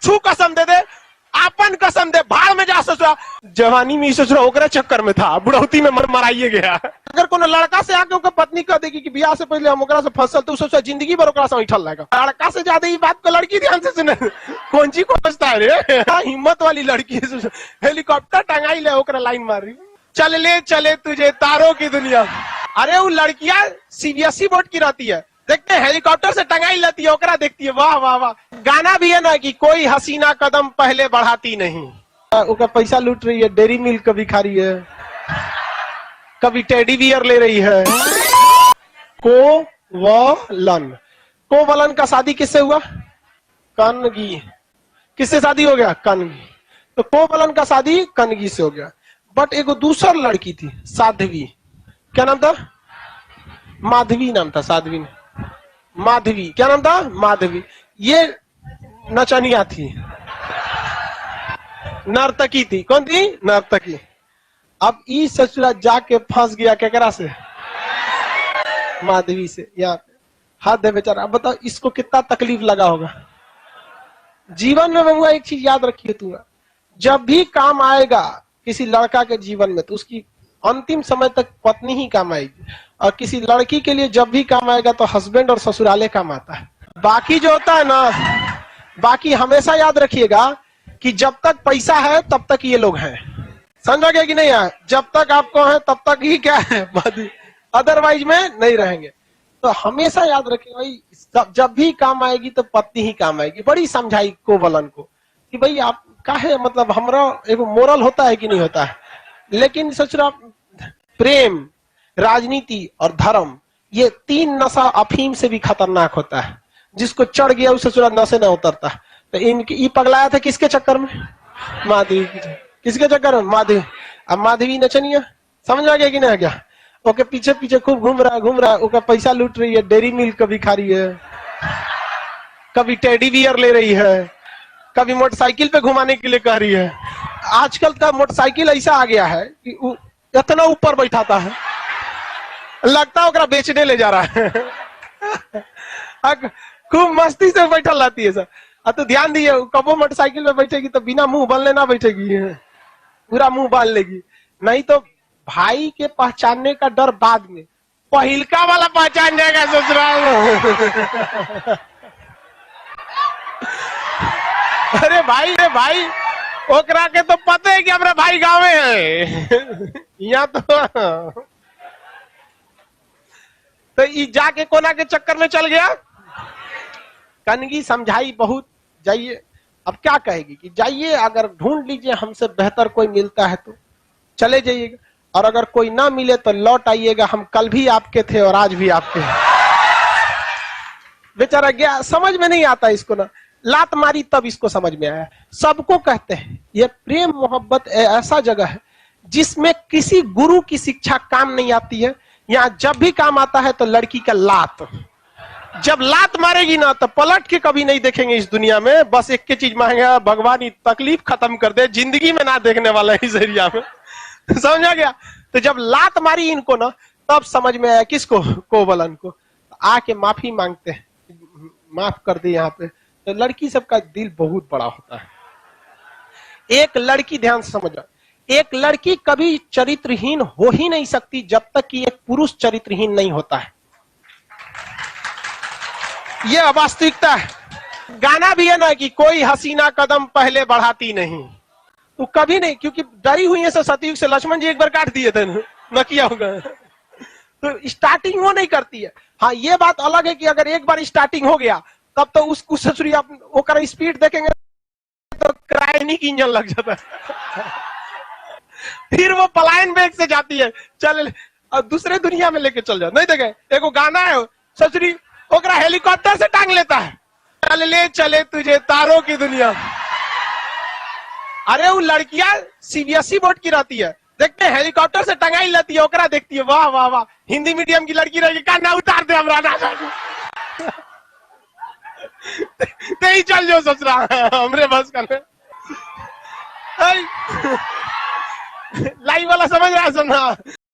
छू कसम दे दे, आपन कसम दे, भाड़ में जा ससुरा। जवानी में ससुरा ओकरा चक्कर में था, बुढ़ौती में मराइए गया। अगर कोनो लड़का से आके ओकर पत्नी कह देगी कि बियाह से पहले हम ओकरा से फसल, तो सोचा जिंदगी भर ओकरा से उठल रहेगा। लड़का से ज्यादा ये बात को लड़की ध्यान से सुने, कौन सी खोजता है रे, हिम्मत वाली लड़की। हेलीकॉप्टर टंगाई ले ओकरा लाइन मार रही, चल ले चले तुझे तारों की दुनिया। अरे वो लड़कियां सीबीएसई बोर्ड की रहती है, देखते हैं हेलीकॉप्टर से टंगाई लेती है, ओकरा देखती है, वाह वाह वाह। गाना भी है ना कि कोई हसीना कदम पहले बढ़ाती नहीं। ओका पैसा लूट रही है, डेयरी मिल्क कभी खा रही है, कभी टेडी बियर ले रही है। कोवलन का शादी किससे हुआ? कनगी। किससे शादी हो गया? कनगी। तो कोवलन का शादी कनगी से हो गया। बट एक दूसर लड़की थी साध्वी, क्या नाम था? माधवी नाम था, साध्वी ने माधवी। क्या नाम था? माधवी। ये नचनिया थी, नर्तकी थी। कौन थी? नर्तकी। अब ई ससुरा जाके फंस गया केकरा से? माधवी से। यार हाथ दे बेचारा। अब बताओ इसको कितना तकलीफ लगा होगा। जीवन में बबुआ एक चीज याद रखिए, तू जब भी काम आएगा किसी लड़का के जीवन में, तो उसकी अंतिम समय तक पत्नी ही काम आएगी। और किसी लड़की के लिए जब भी काम आएगा तो हस्बैंड और ससुराले काम आता है। बाकी जो होता है ना, बाकी हमेशा याद रखिएगा कि जब तक पैसा है तब तक ये लोग हैं, समझोगे कि नहीं है? जब तक आपको है तब तक ही क्या है, अदरवाइज में नहीं रहेंगे। तो हमेशा याद रखिए भाई, जब भी काम आएगी तो पत्नी ही काम आएगी। बड़ी समझाई कोवलन को कि भाई आप काहे, मतलब हमारा एक मोरल होता है कि नहीं होता है, लेकिन ससुरा प्रेम, राजनीति और धर्म, ये तीन नशा अफीम से भी खतरनाक होता है। जिसको चढ़ गया उस ससुरा नशे न उतरता। तो इनकी पगलाया था किसके चक्कर में? माधवी। किसके चक्कर में? माधवी। अब माधवी नचनिया, समझ आ गया कि नहीं? क्या ओके पीछे पीछे खूब घूम रहा है, ओके पैसा लूट रही है, डेयरी मिल्क कभी खा रही है, कभी टेडी बियर ले रही है, कभी मोटरसाइकिल पे घुमाने के लिए कह रही है। आजकल का मोटरसाइकिल ऐसा आ गया है कि इतना ऊपर बैठाता है, लगता है ओकरा बेचने ले जा रहा है। खूब मस्ती से बैठल रहती है सर। तो ध्यान दिए, कबो मोटरसाइकिल पे बैठेगी तो बिना मुंह बांधले ना बैठेगी, पूरा मुंह बांध लेगी। नहीं तो भाई के पहचानने का डर बाद में, पहिलका वाला पहचान जाएगा ससुराल। अरे भाई ओकरा के तो पता है कि हमारा भाई गाँव में है। यहाँ तो ये जाके कोना के चक्कर में चल गया। कनगी समझाई बहुत, जाइए। अब क्या कहेगी कि जाइए, अगर ढूंढ लीजिए हमसे बेहतर कोई मिलता है तो चले जाइएगा, और अगर कोई ना मिले तो लौट आइएगा, हम कल भी आपके थे और आज भी आपके हैं। बेचारा गया, समझ में नहीं आता इसको ना, लात मारी तब इसको समझ में आया। सबको कहते हैं ये प्रेम मोहब्बत ऐसा जगह है जिसमें किसी गुरु की शिक्षा काम नहीं आती है। यहाँ जब भी काम आता है तो लड़की का लात, जब लात मारेगी ना तो पलट के कभी नहीं देखेंगे इस दुनिया में। बस एक के चीज मांगेगा, भगवान ये तकलीफ खत्म कर दे, जिंदगी में ना देखने वाला है इस एरिया में। समझा गया? तो जब लात मारी इनको ना, तब समझ में आया किसको? कोवलन को। आके माफी मांगते हैं, माफ कर दे यहाँ पे। तो लड़की सबका दिल बहुत बड़ा होता है। एक लड़की, ध्यान से समझ, एक लड़की कभी चरित्रहीन हो ही नहीं सकती जब तक कि एक पुरुष चरित्रहीन नहीं होता है। यह वास्तविकता है। गाना भी है ना कि कोई हसीना कदम पहले बढ़ाती नहीं, तो कभी नहीं, क्योंकि डरी हुई है। सतयुग से लक्ष्मण जी एक बार काट दिए थे न, किया होगा। तो स्टार्टिंग वो नहीं करती है। हाँ ये बात अलग है कि अगर एक बार स्टार्टिंग हो गया तब तो उसको ससुरी वो कर स्पीड देखेंगे तो क्रायोनिक इंजन लग जाता है। फिर वो पलायन वेग से जाती है, चल दूसरे दुनिया में लेके चल जाओ। नहीं देखे, एक गाना है, ससुरी ओकरा हेलीकॉप्टर से टांग लेता है, चल ले चले तुझे तारों की दुनिया। अरे वो लड़कियां सीबीएसई बोर्ड की रहती है, देखते हैं हेलीकॉप्टर से टंगाई लेती है, ओकरा देखती है, वाह वाह वाह। हिंदी मीडियम की लड़की रहेगी, का ना उतार दे हमरा ना। ते ही चल जाओ ससुरा, हमरे बस कर। लाइव वाला समझ रहा है? सुना